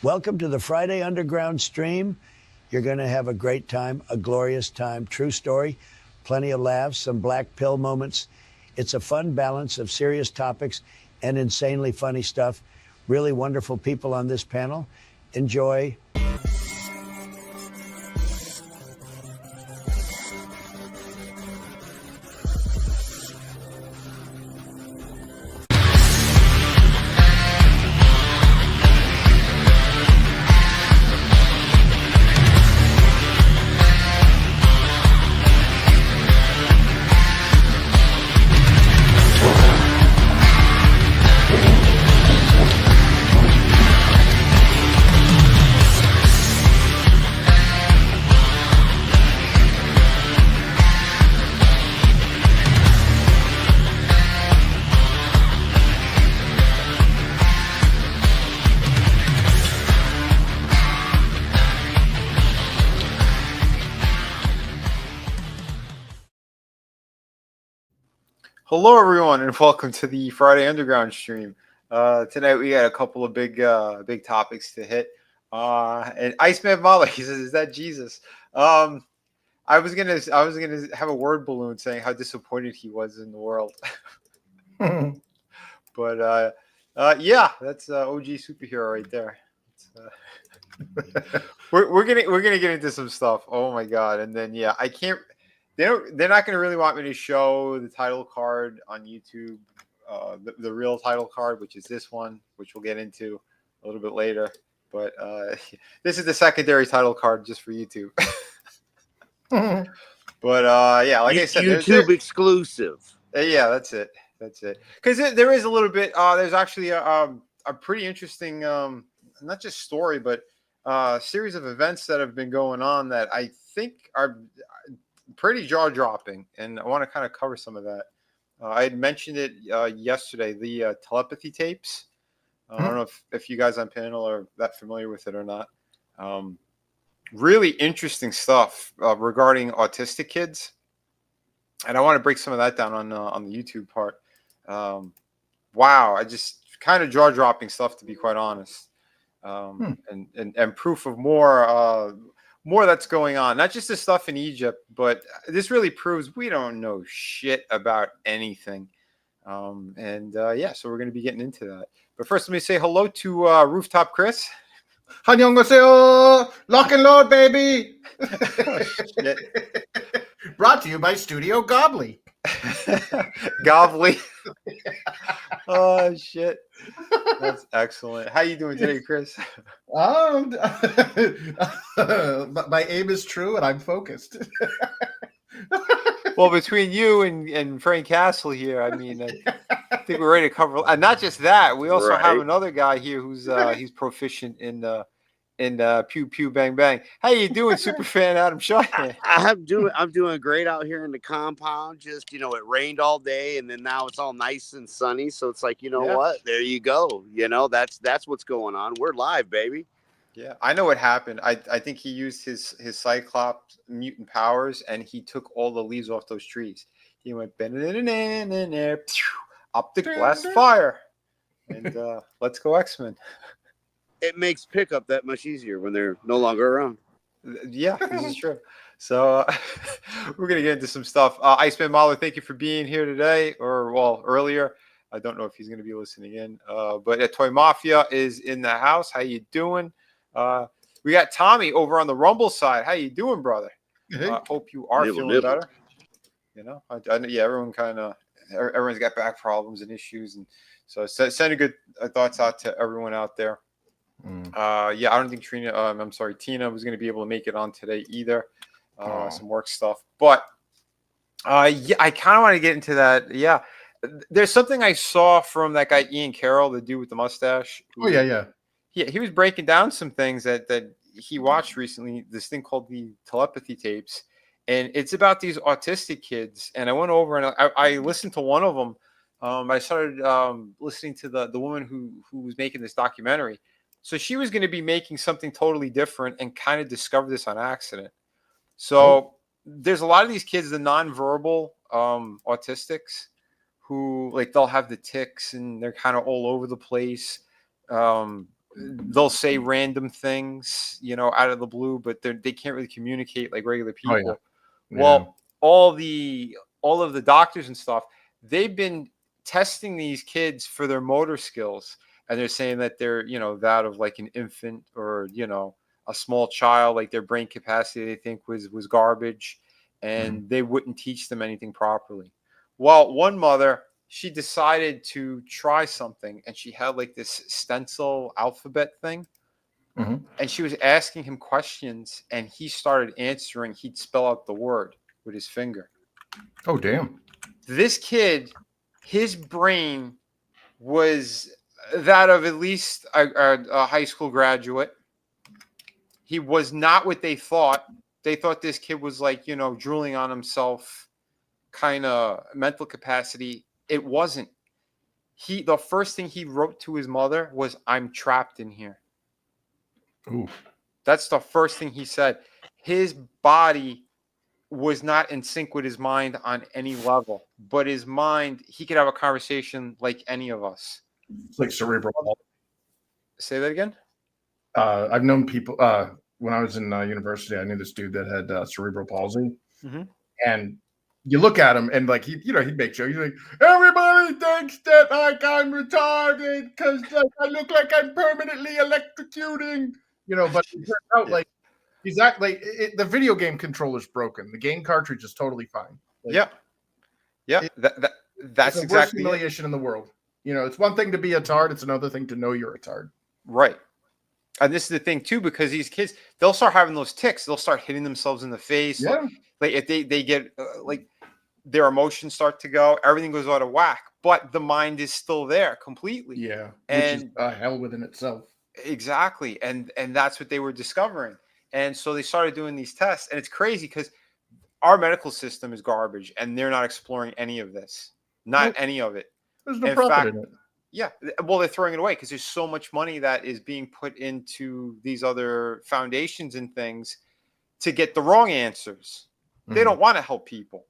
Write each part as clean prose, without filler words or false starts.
Welcome to the Friday Underground stream. You're going to have a great time, a glorious time. True story, plenty of laughs, some black pill moments. It's a fun balance of serious topics and insanely funny stuff. Really wonderful people on this panel. Enjoy. Hello, everyone, and welcome to the Friday Underground stream. Tonight we got a couple of big topics to hit. And Iceman Mahler, he says, "Is that Jesus?" I was gonna have a word balloon saying how disappointed he was in the world, but yeah, that's OG superhero right there. We're gonna get into some stuff. Oh my god! And then yeah, I can't. They're not going to really want me to show the title card on YouTube, the real title card, which is this one, which we'll get into a little bit later. But this is the secondary title card just for YouTube. But yeah, like I said, YouTube exclusive. Yeah, that's it. Because there is a little bit. There's actually a pretty interesting, not just story, but series of events that have been going on that I think are pretty jaw-dropping, and I want to kind of cover some of that. I had mentioned it yesterday, the telepathy tapes. I don't know if you guys on panel are that familiar with it or not. Really interesting stuff regarding autistic kids, and I want to break some of that down on the YouTube part. Wow, I just kind of jaw-dropping stuff, to be quite honest, and proof of more that's going on, not just the stuff in Egypt, but this really proves we don't know shit about anything. Yeah, so we're going to be getting into that. But first, let me say hello to Rooftop Chris. Annyeonghaseyo, lock and load, baby. Oh, shit. Brought to you by Studio Gobbly. Gobbly. Oh shit, that's excellent. How you doing today, Chris? My aim is true, and I'm focused. Well, between you and Frank Castle here, I mean, I think we're ready to cover. And not just that, we also have another guy here who's he's proficient in pew pew bang bang. How you doing, Superfan Adam Shaw? I'm doing great out here in the compound. Just it rained all day, and then now it's all nice and sunny. So it's like what? There you go. That's what's going on. We're live, baby. Yeah, I know what happened. I think he used his Cyclops mutant powers, and he took all the leaves off those trees. He went optic blast fire, and let's go X-Men. It makes pickup that much easier when they're no longer around. Yeah, this is true. So we're going to get into some stuff. Iceman Mahler, thank you for being here today, earlier. I don't know if he's going to be listening in. But Toy Mafia is in the house. How you doing? We got Tommy over on the Rumble side. How you doing, brother? Hope you are feeling better. Everyone's got back problems and issues. And so sending good thoughts out to everyone out there. I don't think Tina was going to be able to make it on today either. Some work stuff, but I kind of want to get into that. Yeah, there's something I saw from that guy Ian Carroll, the dude with the mustache. He was breaking down some things that he watched recently. This thing called the telepathy tapes, and it's about these autistic kids. And I went over and I listened to one of them. I started listening to the woman who was making this documentary. So she was going to be making something totally different and kind of discovered this on accident. So there's a lot of these kids, the nonverbal autistics, who they'll have the tics and they're kind of all over the place. they'll say random things, you know, out of the blue, but they can't really communicate like regular people. Oh, yeah. Well, all of the doctors and stuff, they've been testing these kids for their motor skills, and they're saying that they're, you know, that of like an infant or, you know, a small child, like their brain capacity they think was garbage, and they wouldn't teach them anything properly. Well, one mother, she decided to try something, and she had like this stencil alphabet thing, and she was asking him questions, and he started answering. He'd spell out the word with his finger. Oh, damn. This kid, his brain was that of at least a high school graduate. He was not what they thought. They thought this kid was like, you know, drooling on himself, kind of mental capacity. It wasn't. The first thing he wrote to his mother was, "I'm trapped in here." Ooh. That's the first thing he said. His body was not in sync with his mind on any level, but his mind, he could have a conversation like any of us. It's like cerebral palsy. Say that again? I've known people when I was in university. I knew this dude that had cerebral palsy, and you look at him and like he'd make jokes. He's like, everybody thinks that like I'm retarded because like I look like I'm permanently electrocuting, you know. But it turns out like he's the video game controller's broken. The game cartridge is totally fine. Like, that's the exactly worst humiliation in the world. You know, it's one thing to be a tard; it's another thing to know you're a tard. Right. And this is the thing too, because these kids, they'll start having those tics. They'll start hitting themselves in the face. Yeah. Like if they get like their emotions start to go, everything goes out of whack, but the mind is still there completely. Yeah. And which is a hell within itself. Exactly. And that's what they were discovering. And so they started doing these tests, and it's crazy because our medical system is garbage and they're not exploring any of this. Not any of it. There's no profit in it. Yeah. Well, they're throwing it away because there's so much money that is being put into these other foundations and things to get the wrong answers. They don't want to help people.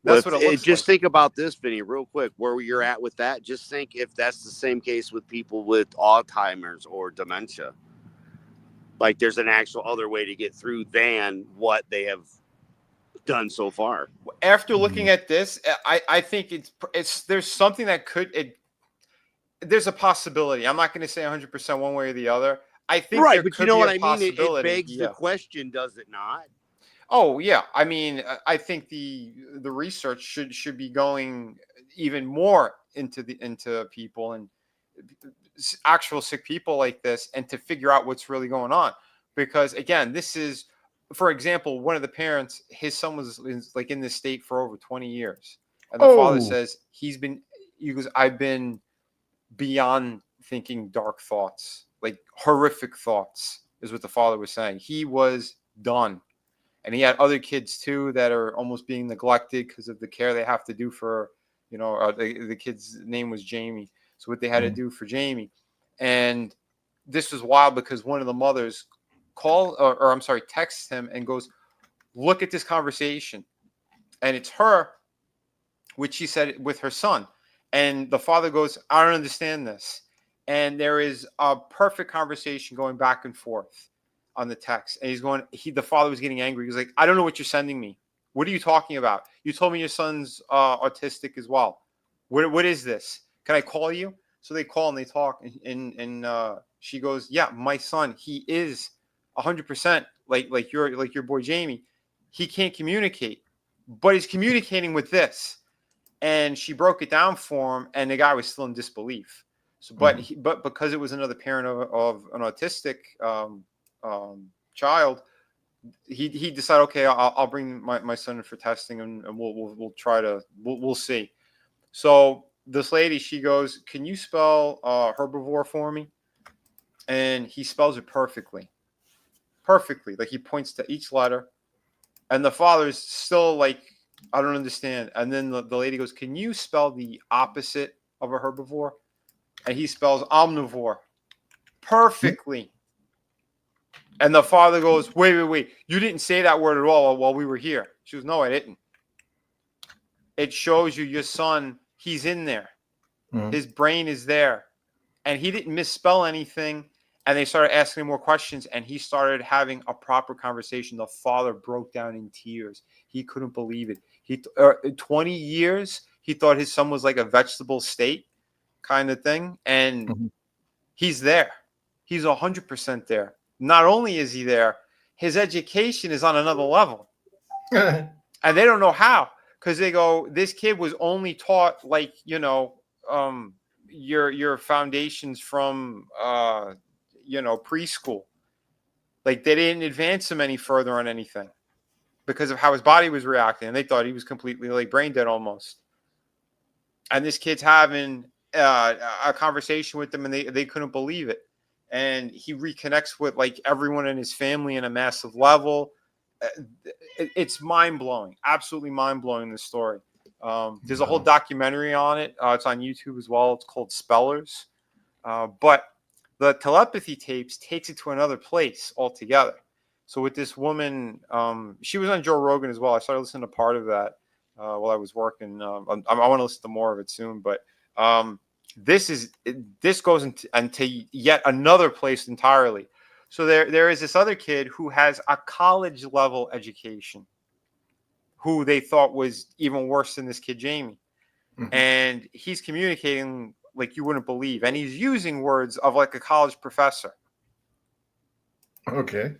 That's what it looks just like. think about this, Vinny, real quick, where you're at with that. Just think if that's the same case with people with Alzheimer's or dementia. Like there's an actual other way to get through than what they have done so far. After looking at this, I think there's something that there's a possibility. I'm not going to say 100% one way or the other. I think right, there but could you know be what a I mean? possibility. It begs the question, does it not? Oh yeah, I mean, I think the research should be going even more into people and actual sick people like this, and to figure out what's really going on. Because again, this is, for example, one of the parents, his son was like in this state for over 20 years, and the father says he goes, I've been beyond thinking dark thoughts, like horrific thoughts, is what the father was saying. He was done. And he had other kids too that are almost being neglected because of the care they have to do for, you know, the kid's name was Jamie. So what they had to do for Jamie. And this was wild because one of the mothers texts him and goes, look at this conversation. And it's her, which she said with her son. And the father goes, I don't understand this. And there is a perfect conversation going back and forth on the text. And the father was getting angry. He's like, I don't know what you're sending me. What are you talking about? You told me your son's autistic as well. What is this? Can I call you? So they call and they talk. And she goes, yeah, my son, he is 100% like your boy Jamie. He can't communicate, but he's communicating with this. And she broke it down for him, and the guy was still in disbelief. So, but because it was another parent of an autistic child, he decided, okay, I'll bring my son in for testing, and we'll try to we'll see. So this lady, she goes, can you spell herbivore for me? And he spells it perfectly. Like he points to each letter, and the father's still like, I don't understand. And then the lady goes, can you spell the opposite of a herbivore? And he spells omnivore perfectly. And the father goes, wait. You didn't say that word at all while we were here. She goes, no, I didn't. It shows you your son, he's in there. His brain is there. And he didn't misspell anything. And they started asking him more questions, and he started having a proper conversation. The father broke down in tears. He couldn't believe it. 20 years, he thought his son was like a vegetable state kind of thing. And he's there. He's 100% there. Not only is he there, his education is on another level. And they don't know how, because they go, this kid was only taught like, your foundations from, preschool. Like they didn't advance him any further on anything because of how his body was reacting. And they thought he was completely like brain dead almost. And this kid's having a conversation with them, and they couldn't believe it. And he reconnects with like everyone in his family in a massive level. It's mind blowing, absolutely mind blowing. This story. There's a whole documentary on it. It's on YouTube as well. It's called Spellers. But the telepathy tapes takes it to another place altogether. So with this woman, she was on Joe Rogan as well. I started listening to part of that while I was working. I want to listen to more of it soon, but this goes into yet another place entirely. So there is this other kid who has a college level education, who they thought was even worse than this kid Jamie, and he's communicating like you wouldn't believe, and he's using words of like a college professor. Okay.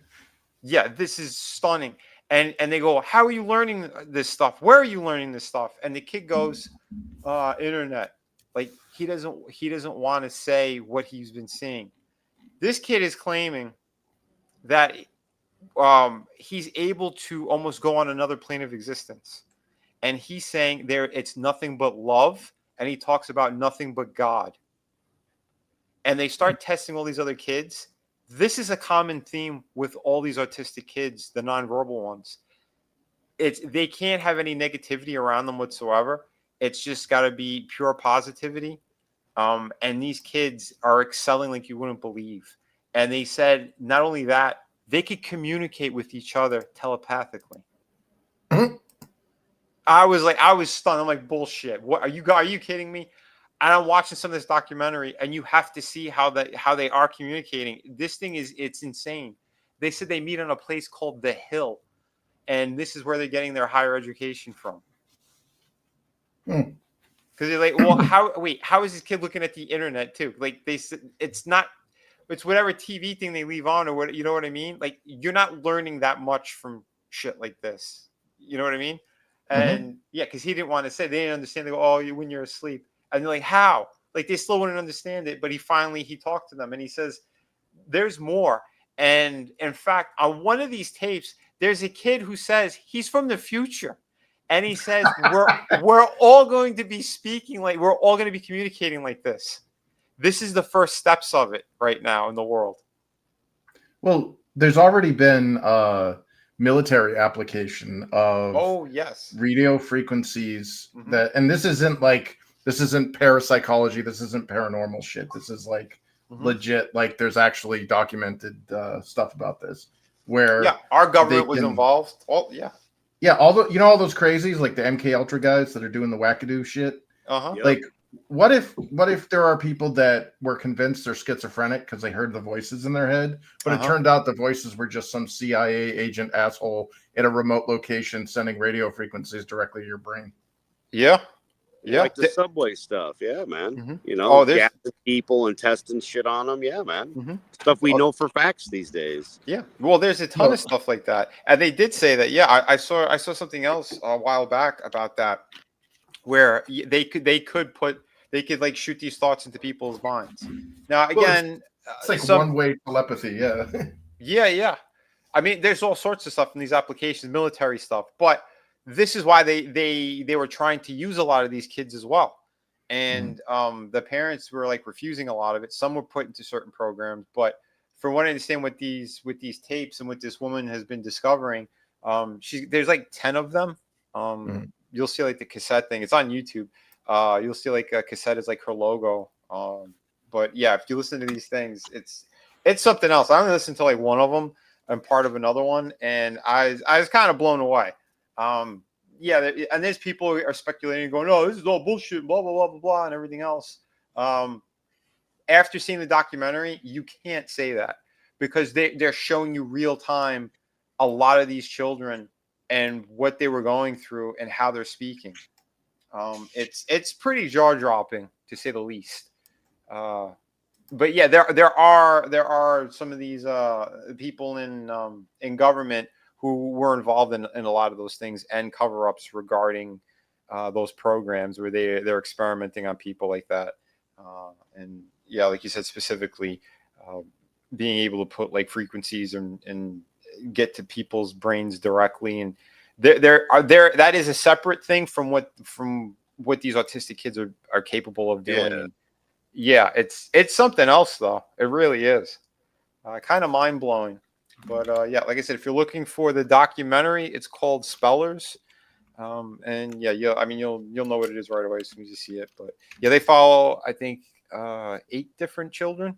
Yeah, this is stunning. And they go, how are you learning this stuff? Where are you learning this stuff? And the kid goes, internet. Like he doesn't want to say what he's been seeing. This kid is claiming that he's able to almost go on another plane of existence. And he's saying it's nothing but love. And he talks about nothing but God. And they start testing all these other kids. This is a common theme with all these autistic kids, the nonverbal ones. They can't have any negativity around them whatsoever. It's just got to be pure positivity. And these kids are excelling like you wouldn't believe. And they said not only that, they could communicate with each other telepathically. I was stunned. I'm like, bullshit. What are you kidding me? And I'm watching some of this documentary, and you have to see how they are communicating. This thing it's insane. They said they meet on a place called The Hill, and this is where they're getting their higher education from. Because they're like, well, how is this kid looking at the internet too? Like they said, it's whatever TV thing they leave on, or what, you know what I mean? Like you're not learning that much from shit like this. You know what I mean? And yeah, because he didn't want to say, they didn't understand. They go, oh, when you're asleep. And they're like, how? Like they still wouldn't understand it. But he talked to them, and he says, there's more. And in fact, on one of these tapes, there's a kid who says he's from the future. And he says, we're all going to be speaking like, we're all going to be communicating like this. This is the first steps of it right now in the world. Well, there's already been military application of radio frequencies that, and this isn't parapsychology, this isn't paranormal shit, this is like legit, like there's actually documented stuff about this where our government was involved. All those crazies like the MK Ultra guys that are doing the wackadoo shit. Like what if there are people that were convinced they're schizophrenic because they heard the voices in their head, but it turned out the voices were just some CIA agent asshole in a remote location sending radio frequencies directly to your brain? Like the subway stuff. Yeah, man. Gassing people and testing shit on them. Yeah, man. Stuff we know for facts these days. Yeah. Well, there's a ton of stuff like that. And they did say that, I saw something else a while back about that, where they could like shoot these thoughts into people's minds. Now, again, it's like one-way telepathy. Yeah. I mean, there's all sorts of stuff in these applications, military stuff, but this is why they were trying to use a lot of these kids as well. And the parents were like refusing a lot of it. Some were put into certain programs, but from what I understand with these tapes and what this woman has been discovering, there's like 10 of them. You'll see like the cassette thing. It's on YouTube. You'll see like a cassette is like her logo. But yeah, if you listen to these things, it's something else. I only listened to like one of them and part of another one, and I was kind of blown away. And there's people who are speculating, going, "Oh, this is all bullshit," blah blah blah blah blah, and everything else. after seeing the documentary, you can't say that because they're showing you real time a lot of these children and what they were going through and how they're speaking. It's pretty jaw dropping to say the least. But yeah, there are some of these people in government who were involved in a lot of those things and cover ups regarding those programs where they're experimenting on people like that. And yeah, like you said, specifically being able to put like frequencies and get to people's brains directly, and there that is a separate thing from what these autistic kids are capable of doing. Yeah. And yeah, it's something else though. It really is kind of mind blowing. But yeah, like I said, if you're looking for the documentary, it's called Spellers. And yeah, you'll know what it is right away as soon as you see it. But yeah, they follow, I think, 8 different children,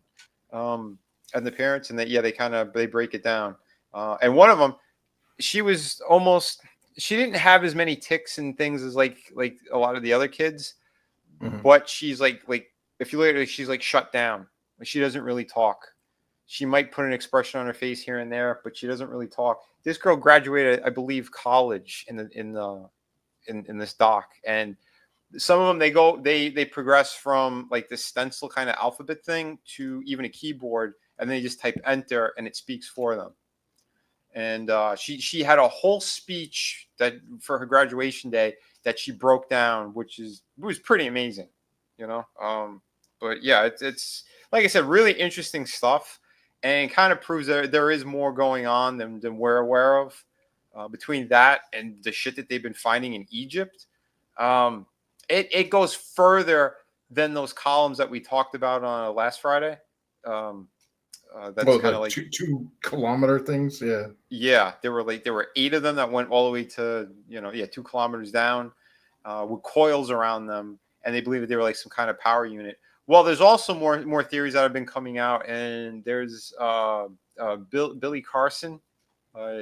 and the parents, and they break it down. And one of them, she didn't have as many tics and things as like a lot of the other kids, but she's like if you look at her, she's like shut down. She doesn't really talk. She might put an expression on her face here and there, but she doesn't really talk. This girl graduated, I believe, college in this doc, and some of them they progress from like the stencil kind of alphabet thing to even a keyboard, and they just type enter and it speaks for them. And she had a whole speech that for her graduation day that she broke down, was pretty amazing, you know. But yeah, it's like I said, really interesting stuff, and kind of proves that there is more going on than we're aware of. Between that and the shit that they've been finding in Egypt, it goes further than those columns that we talked about on last Friday. That's kind of like 2 kilometer things. Yeah, there were 8 of them that went all the way to 2 kilometers down, with coils around them, and they believe that they were like some kind of power unit. Well, there's also more theories that have been coming out, and there's Billy Carson.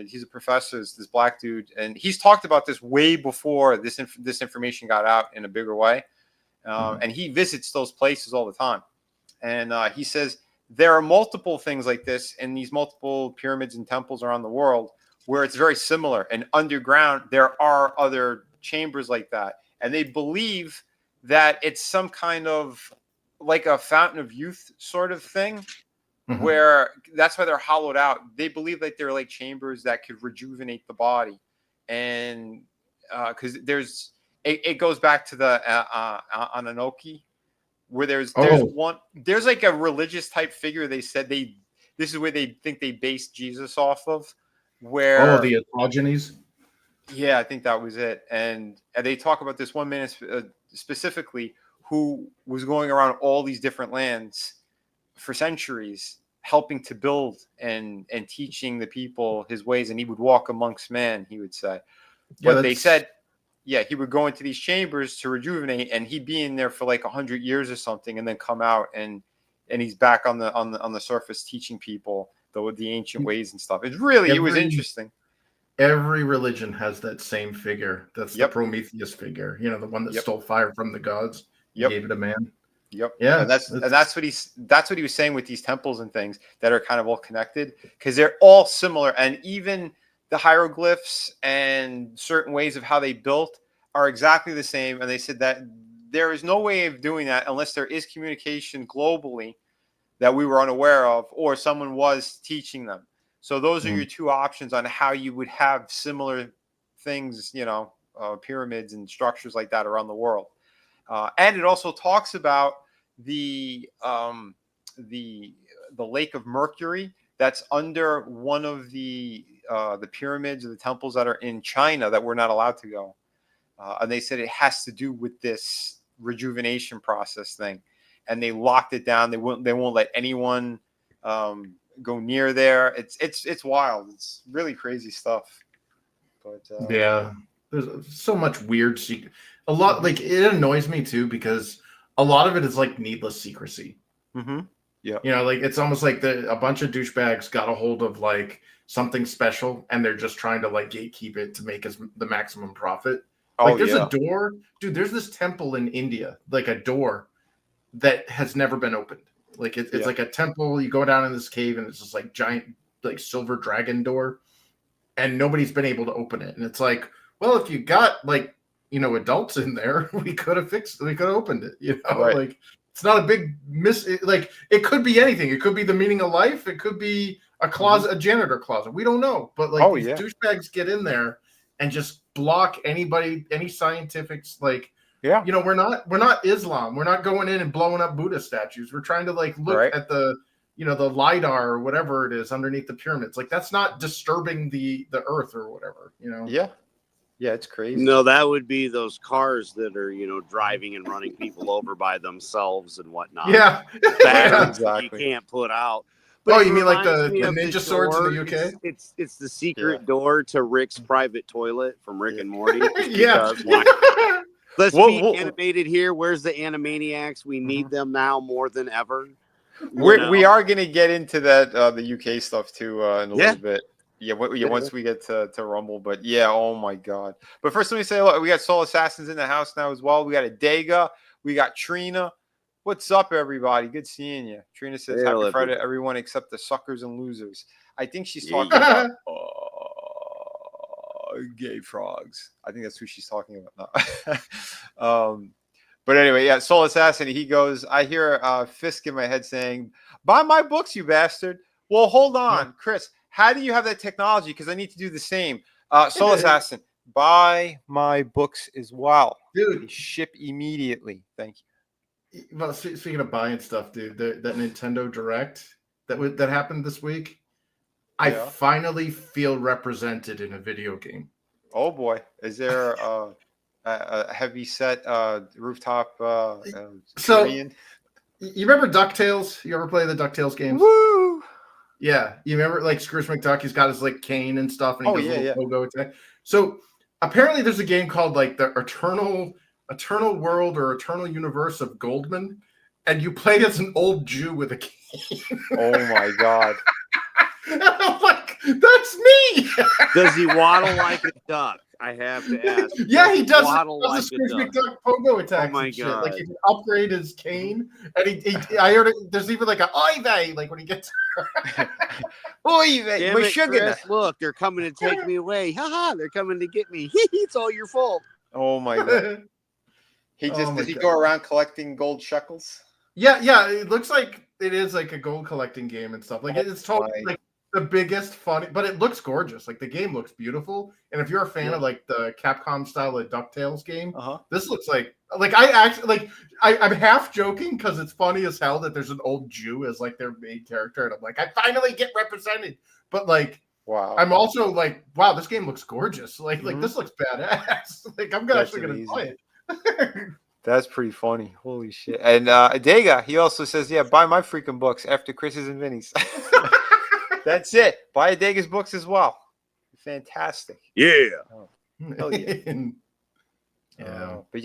He's a professor, this black dude, and he's talked about this way before this information got out in a bigger way. And he visits those places all the time, and he says there are multiple things like this in these multiple pyramids and temples around the world where it's very similar. And underground, there are other chambers like that, and they believe that it's some kind of like a fountain of youth sort of thing. Where that's why they're hollowed out. They believe that they're like chambers that could rejuvenate the body, and because it goes back to the Anunnaki, where there's like a religious type figure. They said this is where they think they based Jesus off of. Where the autogenes. Yeah, I think that was it. And they talk about this one man specifically who was going around all these different lands for centuries, helping to build and teaching the people his ways, and he would walk amongst man, he would say. But they said, he would go into these chambers to rejuvenate, and he'd be in there for like 100 years or something, and then come out and he's back on the surface teaching people the ancient ways and stuff. It was interesting. Every religion has that same figure. That's the Prometheus figure. You know, the one that stole fire from the gods, gave it to man. Yep. Yeah. And that's what he was saying with these temples and things that are kind of all connected, because they're all similar, and even the hieroglyphs and certain ways of how they built are exactly the same. And they said that there is no way of doing that unless there is communication globally that we were unaware of, or someone was teaching them. So those are your 2 options on how you would have similar things, pyramids and structures like that around the world. And it also talks about the Lake of Mercury that's under one of the pyramids or the temples that are in China that we're not allowed to go. And they said it has to do with this rejuvenation process thing, and they locked it down. They won't let anyone go near there. It's wild. It's really crazy stuff. But there's so much weird secret. A lot, like, it annoys me too, because a lot of it is like needless secrecy. Yeah, like it's almost like a bunch of douchebags got a hold of like something special, and they're just trying to like gatekeep it to make the maximum profit. Like there's a door, dude. There's this temple in India, like a door that has never been opened. Like it's like a temple. You go down in this cave, and it's this like giant like silver dragon door, and nobody's been able to open it. And it's like, well, if you got like adults in there, we could have opened it. Right. Like it's not a big like it could be anything. It could be the meaning of life. It could be a closet, a janitor closet. We don't know. But like these douchebags get in there and just block any scientifics. Like, we're not Islam. We're not going in and blowing up Buddha statues. We're trying to like look at the the LiDAR or whatever it is underneath the pyramids. Like that's not disturbing the earth or whatever. Yeah, it's crazy. No, that would be those cars that are, driving and running people over by themselves and whatnot. Yeah. Exactly. You can't put out. But you mean like the ninja swords in the UK? It's the secret door to Rick's private toilet from Rick and Morty. Yeah. Let's be animated here. Where's the Animaniacs? We need them now more than ever. We are going to get into that the UK stuff too in a little bit. Once we get to Rumble, but oh my God! But first, let me say, look, we got Soul Assassins in the house now as well. We got Adega, we got Trina. What's up, everybody? Good seeing you. Trina says, "Happy Friday, everyone except the suckers and losers." I think she's talking about gay frogs. I think that's who she's talking about. No. But anyway, Soul Assassin. He goes, I hear Fisk in my head saying, "Buy my books, you bastard." Well, hold on, Chris. How do you have that technology? Because I need to do the same. Soul Assassin, buy my books as well. Dude. Ship immediately. Thank you. Well, speaking of buying stuff, dude, that Nintendo Direct that happened this week, I finally feel represented in a video game. Oh, boy. Is there a heavy set rooftop Korean? You remember DuckTales? You ever play the DuckTales games? Woo! Yeah, you remember like Scrooge McDuck? He's got his like cane and stuff, and he does a little pogo attack. So apparently, there's a game called like the Eternal World or Eternal Universe of Goldman, and you play as an old Jew with a cane. Oh my God! And I'm like, that's me. Does he waddle like a duck? I have to ask. Yeah, he does. Waddle like Scrooge a duck. McDuck pogo attack. Oh my God! God! Like he can upgrade his cane, and I heard it. There's even like a oy vey, like when he gets. Oy vey, my sugar. Chris, look, they're coming to take me away. Ha! They're coming to get me. It's all your fault. Oh my God! Does he go around collecting gold shekels? Yeah. It looks like it is like a gold collecting game and stuff. Like it's totally like the biggest funny, but it looks gorgeous. Like the game looks beautiful. And if you're a fan of like the Capcom style of DuckTales game, this looks like I actually like I'm half joking because it's funny as hell that there's an old Jew as like their main character, and I'm like, I finally get represented. But like, wow, I'm also like, wow, this game looks gorgeous. Like this looks badass. Like I'm actually gonna play it. That's pretty funny. Holy shit. And Adega, he also says, buy my freaking books after Chris's and Vinny's. That's it. Buy Adega's books as well. Fantastic. Yeah. Oh, hell yeah. But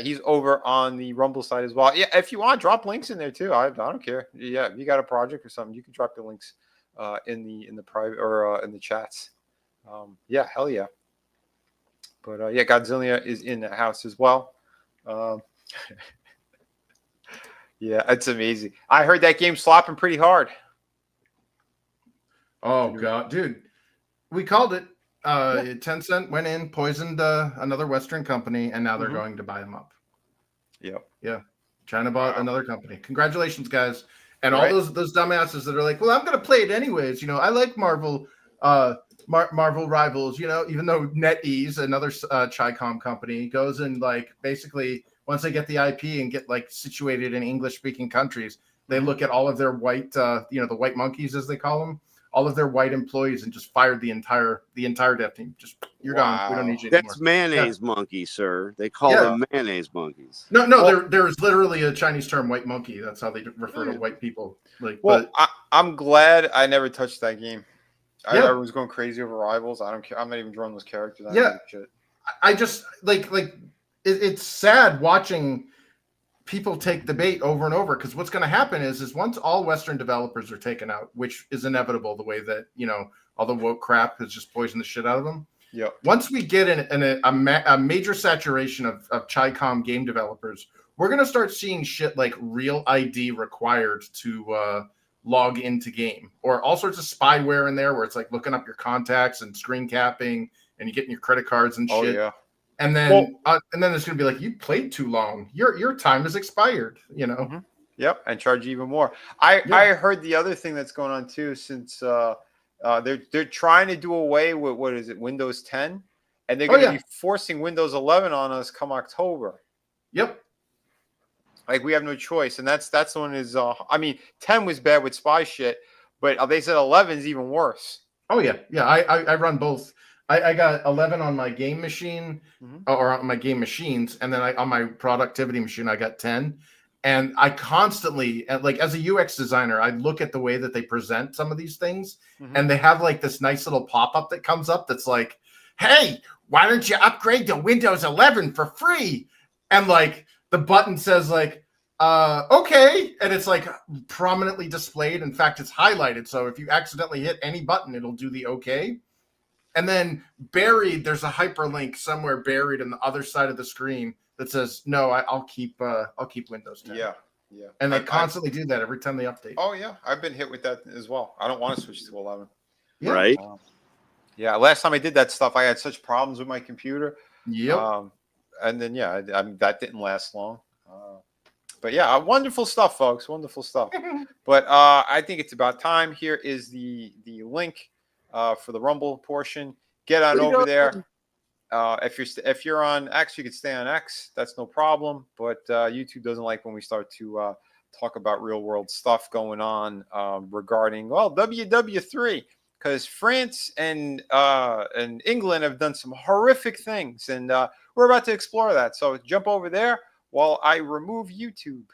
he's over on the Rumble side as well. Yeah, if you want, drop links in there too. I don't care. Yeah, if you got a project or something, you can drop the links in the private or in the chats. Hell yeah. But Godzilla is in the house as well. It's amazing. I heard that game slopping pretty hard. Oh God, dude, we called it. Tencent went in, poisoned another Western company, and now they're going to buy them up. Yep. Yeah. China bought another company. Congratulations, guys. And all those dumbasses that are like, well, I'm going to play it anyways. I like Marvel, Marvel Rivals, even though NetEase, another Chi-Com company, goes and like basically once they get the IP and get like situated in English speaking countries, they look at all of their white, the white monkeys, as they call them, all of their white employees, and just fired the entire dev team. Just you're gone. We don't need you anymore. That's mayonnaise monkey, sir. They call them mayonnaise monkeys. No, there's literally a Chinese term, white monkey. That's how they refer to white people. I'm glad I never touched that game. I was going crazy over Rivals. I don't care. I'm not even drawing those characters. I just like it's sad watching people take the bait over and over, because what's going to happen is once all Western developers are taken out, which is inevitable, the way that all the woke crap has just poisoned the shit out of them. Yeah. Once we get in a major saturation of Chi-Com game developers, we're gonna start seeing shit like real ID required to log into game, or all sorts of spyware in there where it's like looking up your contacts and screen capping, and you getting your credit cards and shit. Yeah. And then it's gonna be like, you played too long. Your time is expired. You know. Mm-hmm. Yep, and charge even more. I heard the other thing that's going on too, since they're trying to do away with what is it, Windows 10, and they're going to be forcing Windows 11 on us come October. Yep. Like, we have no choice, and that's the one is. I mean, 10 was bad with spy shit, but they said 11 is even worse. Oh yeah. I run both. I got 11 on my game machine, or on my game machines, and then on my productivity machine I got 10. And I constantly, like, as a UX designer, I look at the way that they present some of these things, and they have like this nice little pop-up that comes up that's like, hey, why don't you upgrade to Windows 11 for free? And like the button says like, okay. And it's like prominently displayed. In fact, it's highlighted. So if you accidentally hit any button, it'll do the okay. And then buried, there's a hyperlink somewhere buried in the other side of the screen that says, no, I'll keep Windows 10. Yeah. And they constantly do that every time they update. Oh yeah, I've been hit with that as well. I don't want to switch to 11. Yeah. Right. Yeah. Last time I did that stuff, I had such problems with my computer. Yep. And then that didn't last long. But yeah, wonderful stuff, folks. Wonderful stuff. But I think it's about time. Here is the link for the Rumble portion. Get on over there. If you're on X, you could stay on X. That's no problem. But YouTube doesn't like when we start to talk about real world stuff going on regarding WW3, because France and England have done some horrific things, and we're about to explore that. So jump over there while I remove YouTube.